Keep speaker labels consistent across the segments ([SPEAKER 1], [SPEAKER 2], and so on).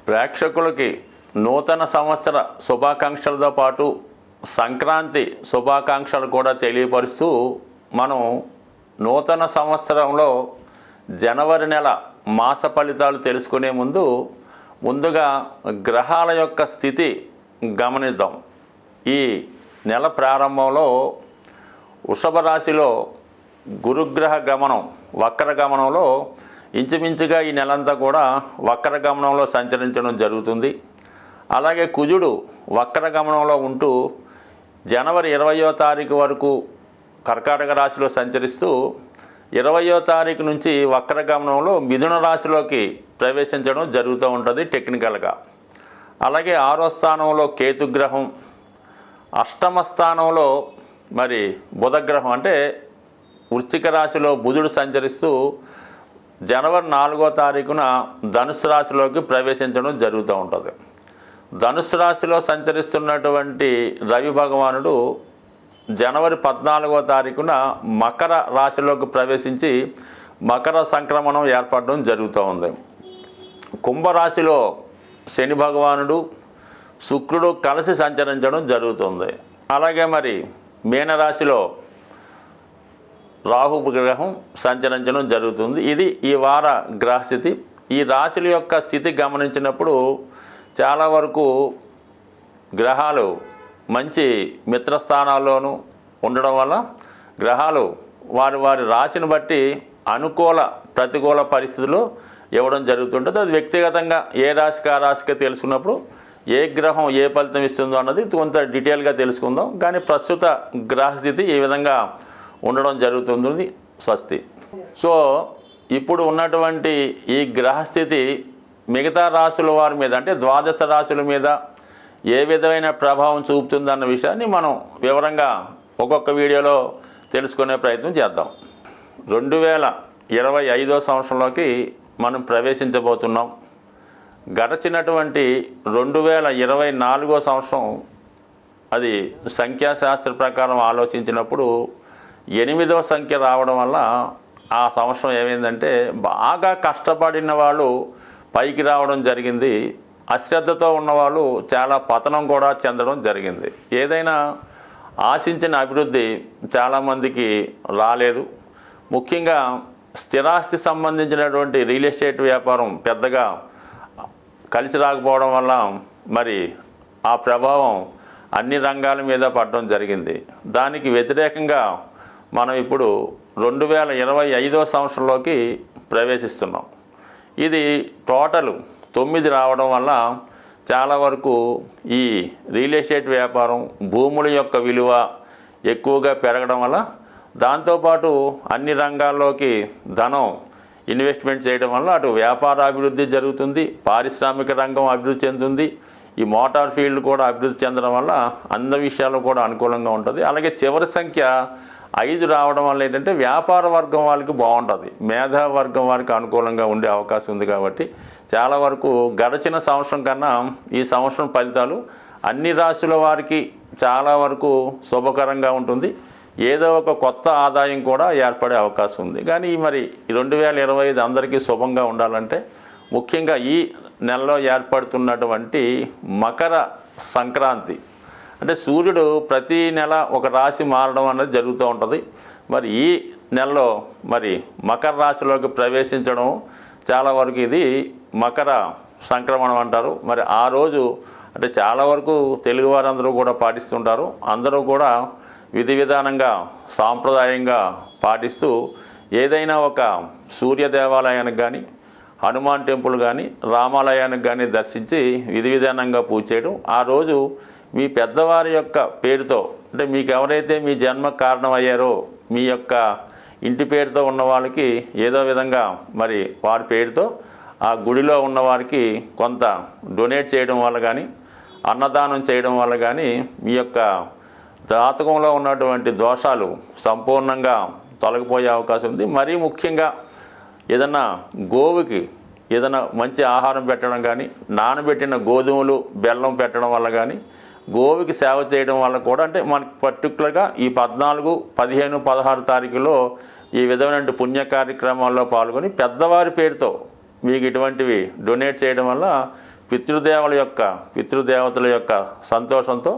[SPEAKER 1] ప్రేక్షకులకి నూతన సంవత్సర శుభాకాంక్షలతో పాటు సంక్రాంతి శుభాకాంక్షలు కూడా తెలియపరుస్తూ మనం నూతన సంవత్సరంలో జనవరి నెల మాస ఫలితాలు తెలుసుకునే ముందుగా గ్రహాల యొక్క స్థితి గమనిద్దాం. ఈ నెల ప్రారంభంలో వృషభ రాశిలో గురుగ్రహ గమనం వక్ర గమనంలో ఇంచుమించుగా ఈ నెలంతా కూడా వక్ర గమనంలో సంచరించడం జరుగుతుంది. అలాగే కుజుడు వక్ర గమనంలో ఉంటూ జనవరి 20వ తారీఖు వరకు కర్కాటక రాశిలో సంచరిస్తూ 20వ తారీఖు నుంచి వక్ర గమనంలో మిథున రాశిలోకి ప్రవేశించడం జరుగుతూ ఉంటుంది టెక్నికల్గా. అలాగే 6వ స్థానంలో కేతుగ్రహం, అష్టమ స్థానంలో మరి బుధగ్రహం అంటే వృశ్చిక రాశిలో బుధుడు సంచరిస్తూ జనవరి 4వ తారీఖున ధనుసు రాశిలోకి ప్రవేశించడం జరుగుతూ ఉంటుంది. ధనుసు రాశిలో సంచరిస్తున్నటువంటి రవి భగవానుడు జనవరి 14వ తారీఖున మకర రాశిలోకి ప్రవేశించి మకర సంక్రమణం ఏర్పడడం జరుగుతూ ఉంది. కుంభరాశిలో శని భగవానుడు శుక్రుడు కలిసి సంచరించడం జరుగుతుంది. అలాగే మరి మీనరాశిలో రాహు గ్రహం సంచరించడం జరుగుతుంది. ఇది ఈ వార గ్రహస్థితి. ఈ రాశుల యొక్క స్థితి గమనించినప్పుడు చాలా వరకు గ్రహాలు మంచి మిత్రస్థానాల్లోనూ ఉండడం వల్ల గ్రహాలు వారి వారి రాశిని బట్టి అనుకూల ప్రతికూల పరిస్థితులు ఇవ్వడం జరుగుతుంటుంది. అది వ్యక్తిగతంగా ఏ రాశికి ఆ రాశికి తెలుసుకున్నప్పుడు ఏ గ్రహం ఏ ఫలితం ఇస్తుందో అన్నది కొంత డీటెయిల్గా తెలుసుకుందాం. కానీ ప్రస్తుత గ్రహస్థితి ఈ విధంగా ఉండడం జరుగుతుంది. స్వస్తి. సో ఇప్పుడు ఉన్నటువంటి ఈ గ్రహస్థితి మిగతా రాశుల వారి మీద అంటే ద్వాదశ రాశుల మీద ఏ విధమైన ప్రభావం చూపుతుందన్న విషయాన్ని మనం వివరంగా ఒక్కొక్క వీడియోలో తెలుసుకునే ప్రయత్నం చేద్దాం. 2025వ సంవత్సరంలోకి మనం ప్రవేశించబోతున్నాం. గడచినటువంటి 2024వ సంవత్సరం అది సంఖ్యాశాస్త్ర ప్రకారం ఆలోచించినప్పుడు 8వ సంఖ్య రావడం వల్ల ఆ సంవత్సరం ఏమైందంటే బాగా కష్టపడిన వాళ్ళు పైకి రావడం జరిగింది. అశ్రద్ధతో ఉన్నవాళ్ళు చాలా పతనం కూడా చెందడం జరిగింది. ఏదైనా ఆశించిన అభివృద్ధి చాలామందికి రాలేదు. ముఖ్యంగా స్థిరాస్తి సంబంధించినటువంటి రియల్ ఎస్టేట్ వ్యాపారం పెద్దగా కలిసి రాకపోవడం వల్ల మరి ఆ ప్రభావం అన్ని రంగాల మీద పడడం జరిగింది. దానికి వ్యతిరేకంగా మనం ఇప్పుడు 2025వ సంవత్సరంలోకి ప్రవేశిస్తున్నాం. ఇది టోటల్ 9 రావడం వల్ల చాలా వరకు ఈ రియల్ ఎస్టేట్ వ్యాపారం భూముల యొక్క విలువ ఎక్కువగా పెరగడం వల్ల దాంతోపాటు అన్ని రంగాల్లోకి ధనం ఇన్వెస్ట్మెంట్ చేయడం వల్ల అటు వ్యాపార అభివృద్ధి జరుగుతుంది, పారిశ్రామిక రంగం అభివృద్ధి చెందుతుంది, ఈ మోటార్ ఫీల్డ్ కూడా అభివృద్ధి చెందడం వల్ల అన్ని విషయాలు కూడా అనుకూలంగా ఉంటుంది. అలాగే చివరి సంఖ్య 5 రావడం వల్ల ఏంటంటే వ్యాపార వర్గం వాళ్ళకి బాగుంటుంది, మేధా వర్గం వారికి అనుకూలంగా ఉండే అవకాశం ఉంది. కాబట్టి చాలా వరకు గడిచిన సంవత్సరం కన్నా ఈ సంవత్సరం ఫలితాలు అన్ని రాశుల వారికి చాలా వరకు శుభకరంగా ఉంటుంది. ఏదో ఒక కొత్త ఆదాయం కూడా ఏర్పడే అవకాశం ఉంది. కానీ మరి 2025 అందరికీ శుభంగా ఉండాలంటే ముఖ్యంగా ఈ నెలలో ఏర్పడుతున్నటువంటి మకర సంక్రాంతి అంటే సూర్యుడు ప్రతి నెల ఒక రాశి మారడం అనేది జరుగుతూ ఉంటుంది. మరి ఈ నెలలో మరి మకర రాశిలోకి ప్రవేశించడం చాలా వరకు ఇది మకర సంక్రమణం అంటారు. మరి ఆ రోజు అంటే చాలా వరకు తెలుగు వారందరూ కూడా పాటిస్తుంటారు. అందరూ కూడా విధి విధానంగా సాంప్రదాయంగా పాటిస్తూ ఏదైనా ఒక సూర్య దేవాలయానికి కానీ హనుమాన్ టెంపుల్ కానీ రామాలయానికి కానీ దర్శించి విధి విధానంగా పూజ చేయడం, ఆ రోజు మీ పెద్దవారి యొక్క పేరుతో అంటే మీకు ఎవరైతే మీ జన్మ కారణం అయ్యారో మీ యొక్క ఇంటి పేరుతో ఉన్న వాళ్ళకి ఏదో విధంగా మరి వారి పేరుతో ఆ గుడిలో ఉన్నవారికి కొంత డొనేట్ చేయడం వల్ల కానీ అన్నదానం చేయడం వల్ల కానీ మీ యొక్క జాతకంలో ఉన్నటువంటి దోషాలు సంపూర్ణంగా తొలగిపోయే అవకాశం ఉంది. మరీ ముఖ్యంగా ఏదన్నా గోవుకి ఏదైనా మంచి ఆహారం పెట్టడం కానీ నానబెట్టిన గోధుమలు బెల్లం పెట్టడం వల్ల కానీ గోవుకి సేవ చేయడం వల్ల కూడా అంటే మనకి పర్టికులర్గా ఈ 14, 15, 16 తారీఖులో ఈ విధమైన పుణ్య కార్యక్రమాల్లో పాల్గొని పెద్దవారి పేరుతో మీకు ఇటువంటివి డొనేట్ చేయడం వల్ల పితృదేవతల యొక్క సంతోషంతో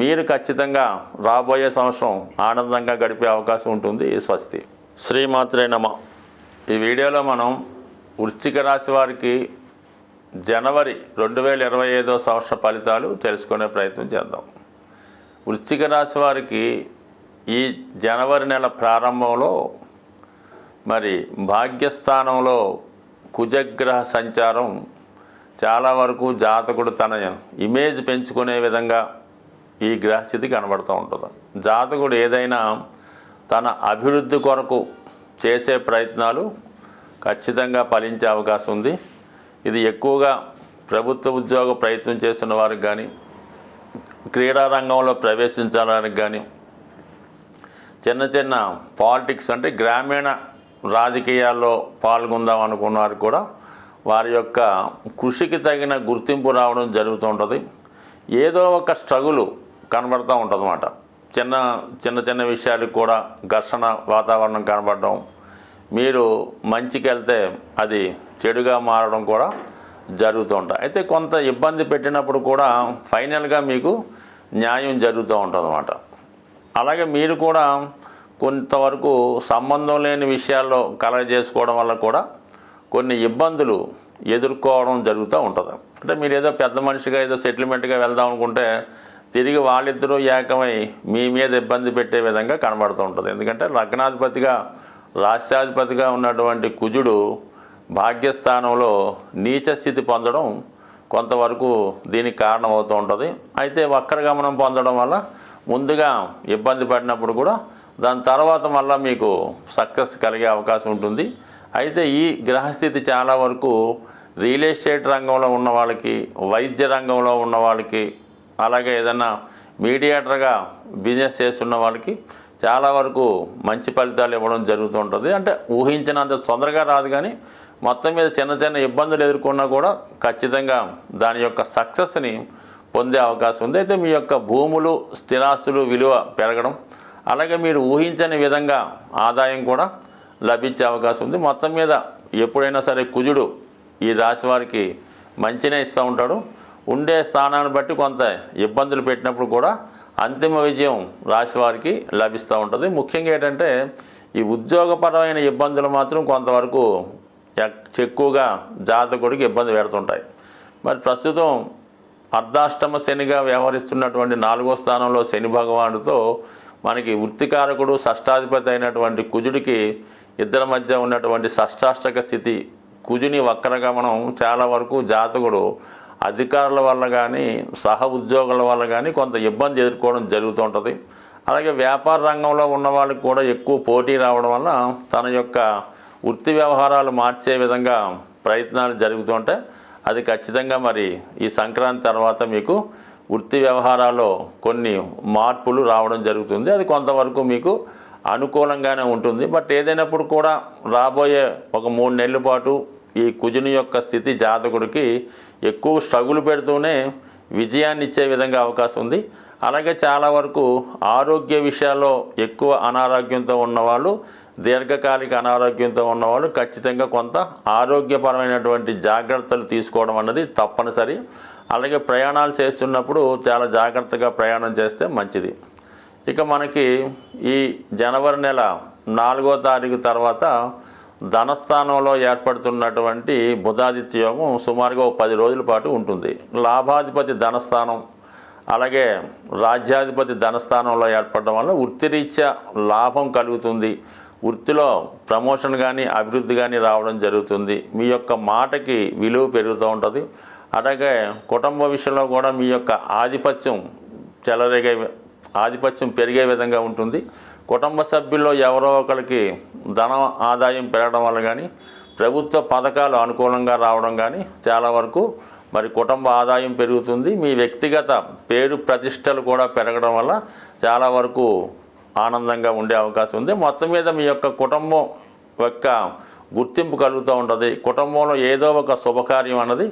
[SPEAKER 1] మీరు ఖచ్చితంగా రాబోయే సంవత్సరం ఆనందంగా గడిపే అవకాశం ఉంటుంది. స్వస్తి. శ్రీమాత్రే నమ. ఈ వీడియోలో మనం వృశ్చిక రాశి వారికి జనవరి 2025 సంవత్సర ఫలితాలు తెలుసుకునే ప్రయత్నం చేద్దాం. వృశ్చిక రాశి వారికి ఈ జనవరి నెల ప్రారంభంలో మరి భాగ్యస్థానంలో కుజగ్రహ సంచారం చాలా వరకు జాతకుడు తన ఇమేజ్ పెంచుకునే విధంగా ఈ గ్రహస్థితి కనబడుతూ ఉంటుంది. జాతకుడు ఏదైనా తన అభివృద్ధి కొరకు చేసే ప్రయత్నాలు ఖచ్చితంగా ఫలించే అవకాశం ఉంది. ఇది ఎక్కువగా ప్రభుత్వ ఉద్యోగ ప్రయత్నం చేస్తున్న వారికి కానీ, క్రీడా రంగంలో ప్రవేశించడానికి కానీ, చిన్న పాలిటిక్స్ అంటే గ్రామీణ రాజకీయాల్లో పాల్గొందాం అనుకున్న వారు కూడా వారి యొక్క కృషికి తగిన గుర్తింపు రావడం జరుగుతూ ఉంటుంది. ఏదో ఒక స్ట్రగులు కనబడుతూ ఉంటుంది అన్నమాట. చిన్న విషయాలకు కూడా ఘర్షణ వాతావరణం కనబడడం, మీరు మంచికి వెళ్తే అది చెడుగా మారడం కూడా జరుగుతూ ఉంటాయి. అయితే కొంత ఇబ్బంది పెట్టినప్పుడు కూడా ఫైనల్గా మీకు న్యాయం జరుగుతూ ఉంటుంది అన్నమాట. అలాగే మీరు కూడా కొంతవరకు సంబంధం లేని విషయాల్లో కలగజేసుకోవడం వల్ల కూడా కొన్ని ఇబ్బందులు ఎదుర్కోవడం జరుగుతూ ఉంటుంది. అంటే మీరు ఏదో పెద్ద మనిషిగా ఏదో సెటిల్మెంట్గా వెళ్దాం అనుకుంటే తిరిగి వాళ్ళిద్దరూ ఏకమై మీ మీద ఇబ్బంది పెట్టే విధంగా కనబడుతూ ఉంటుంది. ఎందుకంటే లగ్నాధిపతిగా రాష్ట్రాధిపతిగా ఉన్నటువంటి కుజుడు భాగ్యస్థానంలో నీచ స్థితి పొందడం కొంతవరకు దీనికి కారణమవుతూ ఉంటుంది. అయితే వక్రగమనం పొందడం వల్ల ముందుగా ఇబ్బంది పడినప్పుడు కూడా దాని తర్వాత మళ్ళీ మీకు సక్సెస్ కలిగే అవకాశం ఉంటుంది. అయితే ఈ గ్రహస్థితి చాలా వరకు రియల్ ఎస్టేట్ రంగంలో ఉన్న వాళ్ళకి, వైద్య రంగంలో ఉన్న వాళ్ళకి, అలాగే ఏదన్నా మీడియేటర్గా బిజినెస్ చేస్తున్న వాళ్ళకి చాలా వరకు మంచి ఫలితాలు ఇవ్వడం జరుగుతూ ఉంటుంది. అంటే ఊహించినంత తొందరగా రాదు, కానీ మొత్తం మీద చిన్న ఇబ్బందులు ఎదుర్కొన్నా కూడా ఖచ్చితంగా దాని యొక్క సక్సెస్ని పొందే అవకాశం ఉంది. అయితే మీ యొక్క భూములు, స్థిరాస్తులు విలువ పెరగడం, అలాగే మీరు ఊహించని విధంగా ఆదాయం కూడా లభించే అవకాశం ఉంది. మొత్తం మీద ఎప్పుడైనా సరే కుజుడు ఈ రాశి వారికి మంచినే ఇస్తూ ఉంటాడు. ఉండే స్థానాన్ని బట్టి కొంత ఇబ్బందులు పెట్టినప్పుడు కూడా అంతిమ విజయం రాశి వారికి లభిస్తూ ఉంటుంది. ముఖ్యంగా ఏంటంటే ఈ ఉద్యోగపరమైన ఇబ్బందులు మాత్రం కొంతవరకు ఎక్కువగా జాతకుడికి ఇబ్బంది పెడుతుంటాయి. మరి ప్రస్తుతం అర్ధాష్టమ శనిగా వ్యవహరిస్తున్నటువంటి 4వ స్థానంలో శని భగవానుడితో మనకి వృత్తికారకుడు షష్టాధిపతి అయినటువంటి కుజుడికి ఇద్దరి మధ్య ఉన్నటువంటి షష్టాష్టక స్థితి, కుజుని వక్రగమనం చాలా వరకు జాతకుడు అధికారుల వల్ల కానీ, సహ ఉద్యోగుల వల్ల కానీ కొంత ఇబ్బంది ఎదుర్కోవడం జరుగుతూ ఉంటుంది. అలాగే వ్యాపార రంగంలో ఉన్న వాళ్ళకి కూడా ఎక్కువ పోటీ రావడం వల్ల తన యొక్క వృత్తి వ్యవహారాలు మార్చే విధంగా ప్రయత్నాలు జరుగుతుంటాయి. అది ఖచ్చితంగా మరి ఈ సంక్రాంతి తర్వాత మీకు వృత్తి వ్యవహారాల్లో కొన్ని మార్పులు రావడం జరుగుతుంది. అది కొంతవరకు మీకు అనుకూలంగానే ఉంటుంది. బట్ ఏదైనప్పుడు కూడా రాబోయే ఒక 3 నెలల పాటు ఈ కుజుని యొక్క స్థితి జాతకుడికి ఎక్కువ స్ట్రగుల్ పెడుతూనే విజయాన్ని ఇచ్చే విధంగా అవకాశం ఉంది. అలాగే చాలా వరకు ఆరోగ్య విషయాల్లో ఎక్కువ అనారోగ్యంతో ఉన్నవాళ్ళు, దీర్ఘకాలిక అనారోగ్యంతో ఉన్నవాళ్ళు ఖచ్చితంగా కొంత ఆరోగ్యపరమైనటువంటి జాగ్రత్తలు తీసుకోవడం అన్నది తప్పనిసరి. అలాగే ప్రయాణాలు చేస్తున్నప్పుడు చాలా జాగ్రత్తగా ప్రయాణం చేస్తే మంచిది. ఇక మనకి ఈ జనవరి నెల 4వ తారీఖు తర్వాత ధనస్థానంలో ఏర్పడుతున్నటువంటి బుధాదిత్య యోగం సుమారుగా 10 రోజుల పాటు ఉంటుంది. లాభాధిపతి ధనస్థానం, అలాగే రాజ్యాధిపతి ధనస్థానంలో ఏర్పడడం వల్ల వృత్తిరీత్యా లాభం కలుగుతుంది. వృత్తిలో ప్రమోషన్ కానీ, అభివృద్ధి కానీ రావడం జరుగుతుంది. మీ యొక్క మాటకి విలువ పెరుగుతూ ఉంటుంది. అలాగే కుటుంబ విషయంలో కూడా మీ యొక్క ఆధిపత్యం పెరిగే విధంగా ఉంటుంది. కుటుంబ సభ్యుల్లో ఎవరో ఒకరికి ధన ఆదాయం పెరగడం వల్ల కానీ, ప్రభుత్వ పథకాలు అనుకూలంగా రావడం కానీ చాలా వరకు మరి కుటుంబ ఆదాయం పెరుగుతుంది. మీ వ్యక్తిగత పేరు ప్రతిష్టలు కూడా పెరగడం వల్ల చాలా వరకు ఆనందంగా ఉండే అవకాశం ఉంది. మొత్తం మీద మీ యొక్క కుటుంబం యొక్క గుర్తింపు కలుగుతూ ఉంటుంది. కుటుంబంలో ఏదో ఒక శుభకార్యం అన్నది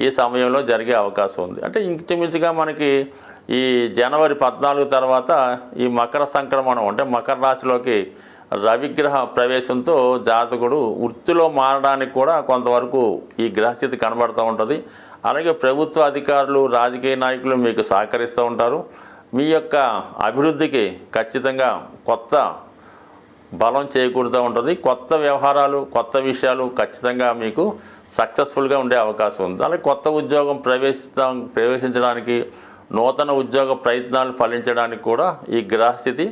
[SPEAKER 1] ఈ సమయంలో జరిగే అవకాశం ఉంది. అంటే ఇంచుమించుగా మనకి ఈ జనవరి 14 తర్వాత ఈ మకర సంక్రమణం అంటే మకర రాశిలోకి రవిగ్రహ ప్రవేశంతో జాతకుడు వృత్తిలో మారడానికి కూడా కొంతవరకు ఈ గ్రహస్థితి కనబడుతూ ఉంటుంది. అలాగే ప్రభుత్వ అధికారులు, రాజకీయ నాయకులు మీకు సహకరిస్తూ ఉంటారు. మీ యొక్క అభివృద్ధికి ఖచ్చితంగా కొత్త బలం చేకూరుతూ ఉంటుంది. కొత్త వ్యవహారాలు, కొత్త విషయాలు ఖచ్చితంగా మీకు సక్సెస్ఫుల్గా ఉండే అవకాశం ఉంది. అలాగే కొత్త ఉద్యోగం ప్రవేశించడానికి, నూతన ఉద్యోగ ప్రయత్నాలు ఫలించడానికి కూడా ఈ గ్రహస్థితి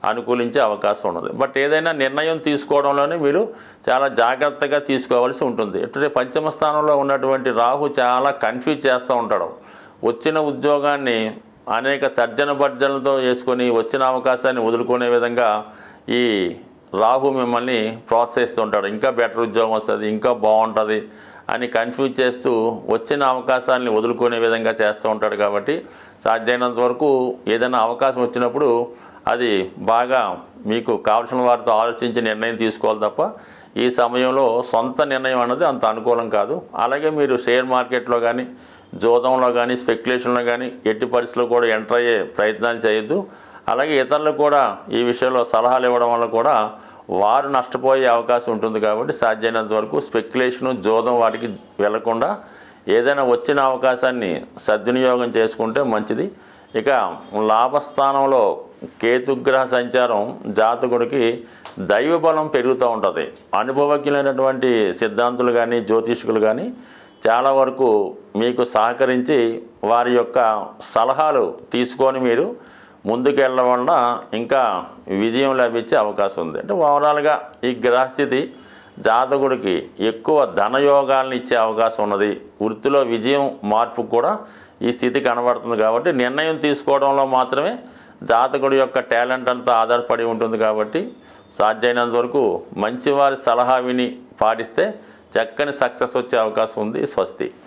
[SPEAKER 1] అనుకూలించే అవకాశం ఉన్నది. బట్ ఏదైనా నిర్ణయం తీసుకోవడంలోనే మీరు చాలా జాగ్రత్తగా తీసుకోవాల్సి ఉంటుంది. అంటే పంచమ స్థానంలో ఉన్నటువంటి రాహు చాలా కన్ఫ్యూజ్ చేస్తూ ఉంటాడు. వచ్చిన ఉద్యోగాన్ని అనేక తర్జన భర్జనలతో వేసుకొని వచ్చిన అవకాశాన్ని వదులుకునే విధంగా ఈ రాహు మిమ్మల్ని ప్రోత్సహిస్తూ ఉంటాడు. ఇంకా బెటర్ ఉద్యోగం వస్తుంది, ఇంకా బాగుంటుంది అని కన్ఫ్యూజ్ చేస్తూ వచ్చిన అవకాశాన్ని వదులుకునే విధంగా చేస్తూ ఉంటాడు. కాబట్టి సాధ్యమైనంత వరకు ఏదైనా అవకాశం వచ్చినప్పుడు అది బాగా మీకు కావాల్సిన వారితో ఆలోచించి నిర్ణయం తీసుకోవాలి తప్ప ఈ సమయంలో సొంత నిర్ణయం అన్నది అంత అనుకూలం కాదు. అలాగే మీరు షేర్ మార్కెట్లో కానీ, జూదంలో కానీ, స్పెక్యులేషన్లో కానీ ఎట్టి పరిస్థితుల్లో కూడా ఎంటర్ అయ్యే ప్రయత్నాలు చేయొద్దు. అలాగే ఇతరులకు కూడా ఈ విషయంలో సలహాలు ఇవ్వడం వల్ల కూడా వారు నష్టపోయే అవకాశం ఉంటుంది. కాబట్టి సాధ్యమైనంత వరకు స్పెక్యులేషను, జూదం వాటికి వెళ్లకుండా ఏదైనా వచ్చిన అవకాశాన్ని సద్వినియోగం చేసుకుంటే మంచిది. ఇక లాభస్థానంలో కేతుగ్రహ సంచారం జాతకుడికి దైవబలం పెరుగుతూ ఉంటుంది. అనుభవజ్ఞులైనటువంటి సిద్ధాంతులు కానీ, జ్యోతిష్కులు కానీ చాలా వరకు మీకు సహకరించి వారి యొక్క సలహాలు తీసుకొని మీరు ముందుకెళ్ళడం వలన ఇంకా విజయం లభించే అవకాశం ఉంది. అంటే ఓవరాల్గా ఈ గ్రహస్థితి జాతకుడికి ఎక్కువ ధనయోగాలను ఇచ్చే అవకాశం ఉన్నది. వృత్తిలో విజయం, మార్పు కూడా ఈ స్థితి కనబడుతుంది. కాబట్టి నిర్ణయం తీసుకోవడంలో మాత్రమే జాతకుడి యొక్క టాలెంట్ అంతా ఆధారపడి ఉంటుంది. కాబట్టి సాధ్యమైనంత వరకు మంచివారి సలహా విని పాటిస్తే చక్కని సక్సెస్ వచ్చే అవకాశం ఉంది. స్వస్తి.